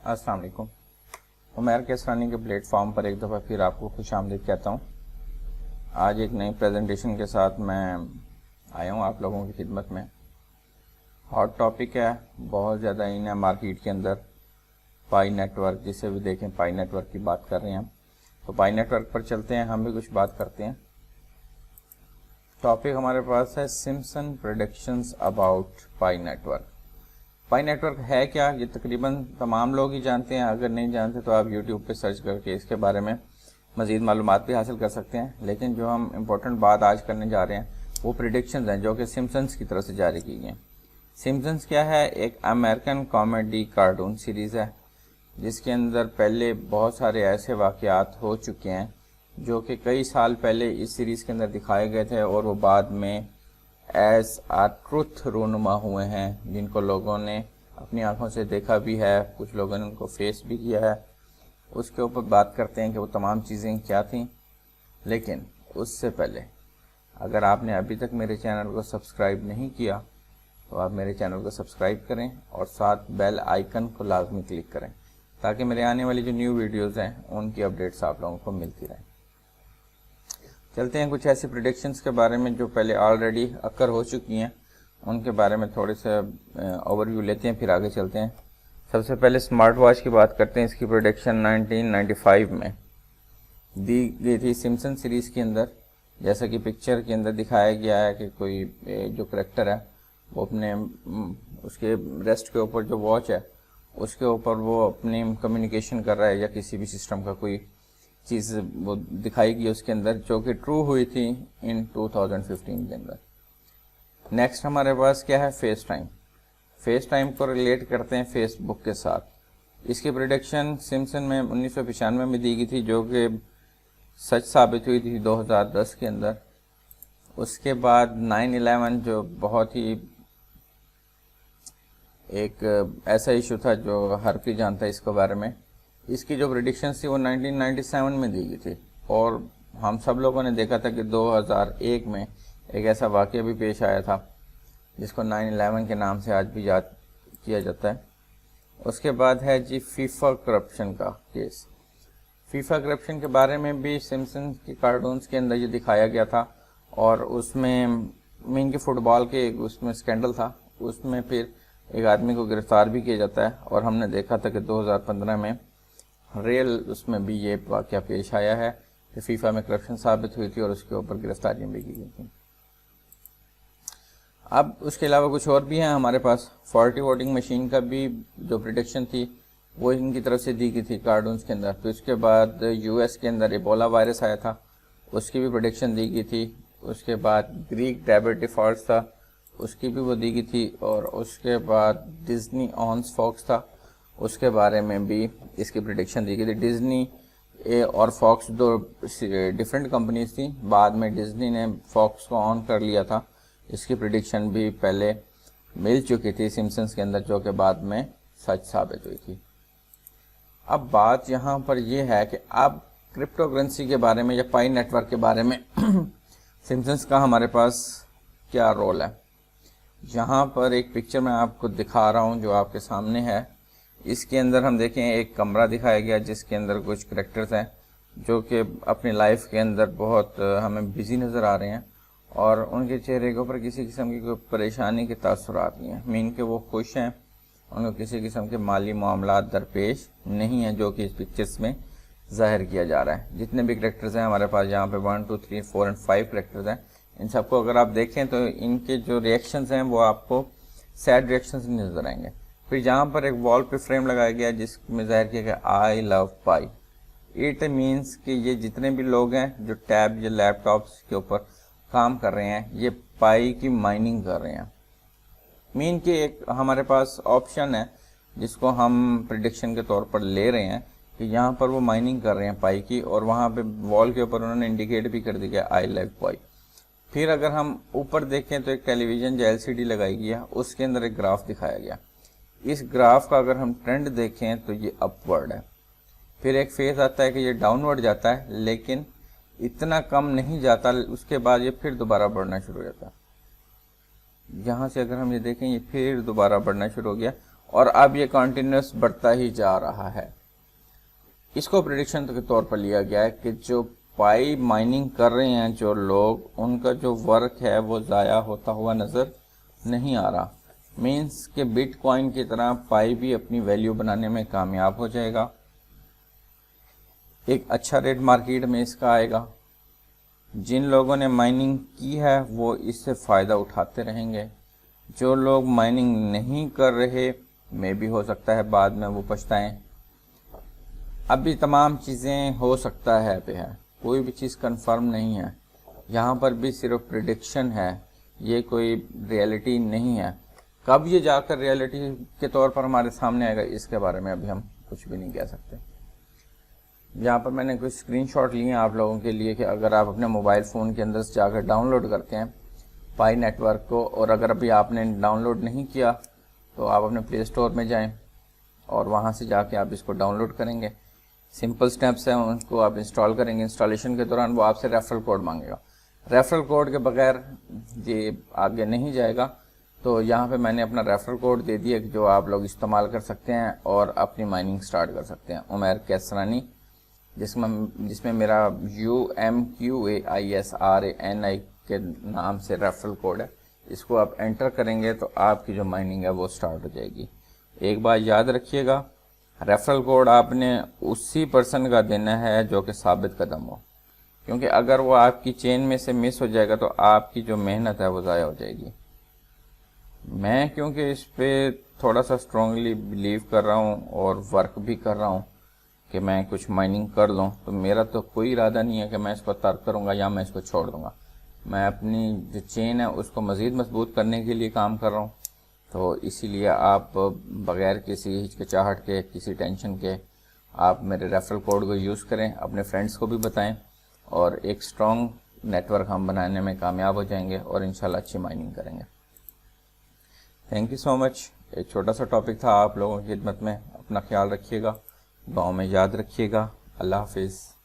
अस्सलाम वालेकुम। उमर केसरानी के प्लेटफॉर्म पर एक दफ़ा फिर आपको खुश आमदीद कहता हूँ। आज एक नई प्रेजेंटेशन के साथ मैं आया हूँ आप लोगों की खिदमत में। हॉट टॉपिक है, बहुत ज़्यादा इन है मार्केट के अंदर। पाई नेटवर्क, जिसे भी देखें पाई नेटवर्क की बात कर रहे हैं हम। तो पाई नेटवर्क पर चलते हैं, हम भी कुछ बात करते हैं। टॉपिक हमारे पास है Simpson predictions about pi network. Pi network है क्या, ये तकरीबन तमाम लोग ही जानते हैं। अगर नहीं जानते तो आप यूट्यूब पे सर्च करके इसके बारे में मज़ीद मालूमात भी हासिल कर सकते हैं। लेकिन जो हम इम्पोर्टेंट बात आज करने जा रहे हैं वो प्रेडिक्शंस हैं जो कि सिम्पसन्स की तरफ से जारी की गई हैं। सिम्पसन्स क्या है? एक अमेरिकन कॉमेडी कार्टून सीरीज़ है जिसके अंदर पहले बहुत सारे ऐसे वाक़यात हो चुके हैं जो कि कई साल पहले इस सीरीज़ के अंदर दिखाए गए थे और वो बाद में एज आ ट्रुथ रूनुमा हुए हैं, जिनको लोगों ने अपनी आंखों से देखा भी है, कुछ लोगों ने उनको फेस भी किया है। उसके ऊपर बात करते हैं कि वो तमाम चीज़ें क्या थीं। लेकिन उससे पहले अगर आपने अभी तक मेरे चैनल को सब्सक्राइब नहीं किया तो आप मेरे चैनल को सब्सक्राइब करें और साथ बेल आइकन को लाजमी क्लिक करें ताकि मेरे आने वाली जो न्यू वीडियोज़ हैं उनकी अपडेट्स आप लोगों को मिलती रहें। चलते हैं कुछ ऐसी प्रेडिक्शंस के बारे में जो पहले ऑलरेडी अकर हो चुकी हैं, उनके बारे में थोड़े से ओवरव्यू लेते हैं, फिर आगे चलते हैं। सबसे पहले स्मार्ट वॉच की बात करते हैं। इसकी प्रेडिक्शन 1995 में दी गई थी सिम्पसन सीरीज़ के अंदर। जैसा कि पिक्चर के अंदर दिखाया गया है कि कोई जो करेक्टर है वो अपने उसके रेस्ट के ऊपर जो वॉच है उसके ऊपर वो अपनी कम्युनिकेशन कर रहा है या किसी भी सिस्टम का कोई चीज़ वो दिखाई गई उसके अंदर, जो कि ट्रू हुई थी इन 2015 के अंदर। नेक्स्ट हमारे पास क्या है? Face time. फेस टाइम को रिलेट करते हैं फेसबुक के साथ। इसकी प्रेडिक्शन सिम्पसन में 1995 में दी गई थी जो कि सच साबित हुई थी 2010 के अंदर। उसके बाद 9/11 जो बहुत ही एक ऐसा इशू था जो हर कोई जानता है इसके बारे में। इसकी जो प्रेडिक्शन थी वो 1997 में दी गई थी और हम सब लोगों ने देखा था कि 2001 में एक ऐसा वाक़या भी पेश आया था जिसको 9/11 के नाम से आज भी याद किया जाता है। उसके बाद है जी फीफा करप्शन का केस। फीफा करप्शन के बारे में भी सिम्पसन के कार्टून्स के अंदर ये दिखाया गया था और उसमें मीन के फुटबॉल के उसमें स्कैंडल था। उसमें फिर एक आदमी को गिरफ्तार भी किया जाता है और हमने देखा था कि 2015 में रियल उसमें भी ये वाक़या पेश आया है कि फीफा में करप्शन साबित हुई थी और उसके ऊपर गिरफ्तारियाँ भी की गई थी। अब उसके अलावा कुछ और भी हैं हमारे पास। फॉल्टी वोटिंग मशीन का भी जो प्रेडिक्शन थी वो इनकी तरफ से दी गई थी कार्टून्स के अंदर। फिर उसके बाद यूएस के अंदर एबोला वायरस आया था, उसकी भी प्रेडिक्शन दी गई थी। उसके बाद ग्रीक डेबिट डिफॉल्ट था, उसकी भी वो दी गई थी। और उसके बाद डिज्नी ऑन्स फॉक्स था, उसके बारे में भी इसकी प्रेडिक्शन दी गई थी। डिज्नी और फॉक्स दो डिफरेंट कंपनीज थी, बाद में डिज्नी ने फॉक्स को ऑन कर लिया था। इसकी प्रेडिक्शन भी पहले मिल चुकी थी सिम्पसन्स के अंदर जो कि बाद में सच साबित हुई थी। अब बात यहाँ पर यह है कि अब क्रिप्टो करेंसी के बारे में या पाई नेटवर्क के बारे में सिम्पसन्स का हमारे पास क्या रोल है। यहाँ पर एक पिक्चर मैं आपको दिखा रहा हूँ जो आपके सामने है। इसके अंदर हम देखें एक कमरा दिखाया गया जिसके अंदर कुछ करैक्टर्स हैं जो कि अपनी लाइफ के अंदर बहुत हमें बिजी नज़र आ रहे हैं और उनके चेहरे के ऊपर किसी किस्म की कोई परेशानी के तासुरात नहीं है। मीन के वो खुश हैं, उनको किसी किस्म के माली मामलात दरपेश नहीं है जो कि इस पिक्चर्स में ज़ाहिर किया जा रहा है। जितने भी करैक्टर्स हैं हमारे पास यहाँ पे 1 2 3 4 और 5 करैक्टर्स हैं। इन सबको अगर आप देखें तो इनके जो रिएक्शंस हैं वो आपको सैड रिएक्शंस नहीं नज़र आएंगे। फिर जहाँ पर एक वॉल पे फ्रेम लगाया गया जिसमें ज़ाहिर किया गया I love pi. It means कि ये जितने भी लोग हैं जो टैब या लैपटॉप्स के ऊपर काम कर रहे हैं ये पाई की माइनिंग कर रहे हैं। मीन के एक हमारे पास ऑप्शन है जिसको हम प्रेडिक्शन के तौर पर ले रहे हैं कि यहाँ पर वो माइनिंग कर रहे हैं पाई की और वहाँ पे वॉल के ऊपर उन्होंने इंडिकेट भी कर दिया आई लव पाई। फिर अगर हम ऊपर देखें तो एक टेलीविज़न जो LCD लगाई गया उसके अंदर एक ग्राफ दिखाया गया। इस ग्राफ का अगर हम ट्रेंड देखें तो ये अपवर्ड है। फिर एक फेज आता है कि ये डाउनवर्ड जाता है लेकिन इतना कम नहीं जाता, उसके बाद ये फिर दोबारा बढ़ना शुरू हो जाता है। यहाँ से अगर हम ये देखें ये फिर दोबारा बढ़ना शुरू हो गया اور اب یہ کنٹینیوس بڑھتا ہی جا رہا ہے. اس کو پریڈکشن کے طور پر لیا گیا ہے کہ جو پائی مائننگ کر رہے ہیں جو لوگ، ان کا جو ورک ہے وہ ضائع ہوتا ہوا نظر نہیں آ رہا. مینس کہ بٹ کوائن کی طرح پائی بھی اپنی ویلیو بنانے میں کامیاب ہو جائے گا. ایک اچھا ریٹ مارکیٹ میں اس کا آئے گا. جن لوگوں نے مائننگ کی ہے وہ اس سے فائدہ اٹھاتے رہیں گے. جو لوگ مائننگ نہیں کر رہے میں بھی ہو سکتا ہے بعد میں وہ پچھتائیں. ابھی تمام چیزیں ہو سکتا ہے پہ ہے، کوئی بھی چیز کنفرم نہیں ہے. یہاں پر بھی صرف پریڈکشن ہے، یہ کوئی ریئلٹی نہیں ہے. کب یہ جا کر ریئلٹی کے طور پر ہمارے سامنے آئے گا اس کے بارے میں ابھی ہم کچھ بھی نہیں کہہ سکتے. یہاں پر میں نے کچھ اسکرین شاٹ لیے ہیں آپ لوگوں کے لیے کہ اگر آپ اپنے موبائل فون کے اندر سے جا کر ڈاؤن لوڈ کرتے ہیں پائی نیٹ ورک کو، اور اگر ابھی آپ نے ڈاؤن لوڈ نہیں کیا تو آپ اپنے پلے اسٹور میں جائیں اور وہاں سے جا کے آپ اس کو ڈاؤن لوڈ کریں گے. سمپل سٹیپس ہیں، ان کو آپ انسٹال کریں گے. انسٹالیشن کے دوران وہ آپ سے ریفرل کوڈ مانگے گا. ریفرل کوڈ کے بغیر یہ آگے نہیں جائے گا. تو یہاں پہ میں نے اپنا ریفرل کوڈ دے دیا کہ جو آپ لوگ استعمال کر سکتے ہیں اور اپنی مائننگ سٹارٹ کر سکتے ہیں. عمیر کیسرانی، جس میں میرا UMQAISRANI کے نام سے ریفرل کوڈ ہے. اس کو آپ انٹر کریں گے تو آپ کی جو مائننگ ہے وہ سٹارٹ ہو جائے گی. ایک بات یاد رکھیے گا، ریفرل کوڈ آپ نے اسی پرسن کا دینا ہے جو کہ ثابت قدم ہو، کیونکہ اگر وہ آپ کی چین میں سے مس ہو جائے گا تو آپ کی جو محنت ہے وہ ضائع ہو جائے گی. میں کیونکہ اس پہ تھوڑا سا اسٹرانگلی بلیو کر رہا ہوں اور ورک بھی کر رہا ہوں کہ میں کچھ مائننگ کر لوں، تو میرا تو کوئی ارادہ نہیں ہے کہ میں اس کو ترک کروں گا یا میں اس کو چھوڑ دوں گا. میں اپنی جو چین ہے اس کو مزید مضبوط کرنے کے لیے کام کر رہا ہوں. تو اسی لیے آپ بغیر کسی ہچکچاہٹ کے، کسی ٹینشن کے، آپ میرے ریفرل کوڈ کو یوز کریں، اپنے فرینڈس کو بھی بتائیں، اور ایک اسٹرانگ نیٹ ورک ہم بنانے میں کامیاب ہو جائیں گے اور انشاءاللہ اچھی مائننگ کریں گے. تھینک یو سو مچ. ایک چھوٹا سا ٹاپک تھا آپ لوگوں کی خدمت میں. اپنا خیال رکھیے گا، دعاؤں میں یاد رکھیے گا. اللہ حافظ.